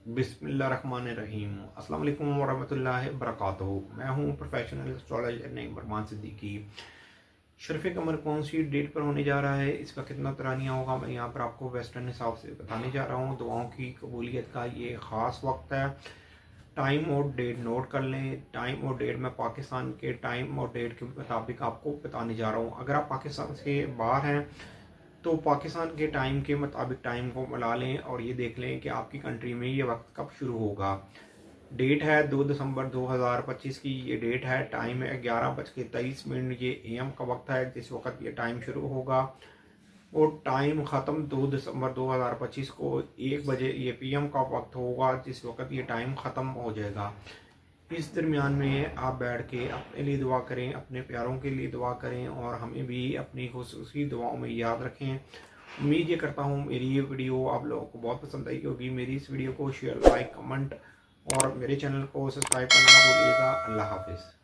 बिस्मिल्लाहिर्रहमानिर्रहीम। अस्सलाम वालेकुम वरहमतुल्लाहि वबरकातुहू। मैं हूँ प्रोफेशनल एस्ट्रोलॉजर नईम रहमान सिद्दीकी। शर्फ कमर कौन सी डेट पर होने जा रहा है, इसका कितना तरानिया होगा, मैं यहाँ पर आपको वेस्टर्न हिसाब से बताने जा रहा हूँ। दुआओं की कबूलियत का ये ख़ास वक्त है। टाइम और डेट नोट कर लें। टाइम और डेट मैं पाकिस्तान के टाइम और डेट के मुताबिक आपको बताने जा रहा हूँ। अगर आप पाकिस्तान से बाहर हैं तो पाकिस्तान के टाइम के मुताबिक टाइम को मिला लें और ये देख लें कि आपकी कंट्री में ये वक्त कब शुरू होगा। डेट है 2 दिसंबर 2025 की ये डेट है। टाइम है 11:23। ये एम का वक्त है जिस वक्त ये टाइम शुरू होगा और टाइम ख़त्म 2 दिसंबर 2025 को 1 बजे ये पीएम का वक्त होगा जिस वक्त ये टाइम ख़त्म हो जाएगा। इस दरमियान में आप बैठ के अपने लिए दुआ करें, अपने प्यारों के लिए दुआ करें और हमें भी अपनी खुसूसी दुआओं में याद रखें। उम्मीद ये करता हूँ मेरी ये वीडियो आप लोगों को बहुत पसंद आई होगी। मेरी इस वीडियो को शेयर, लाइक, कमेंट और मेरे चैनल को सब्सक्राइब करना ना भूलिएगा। अल्लाह हाफिज़।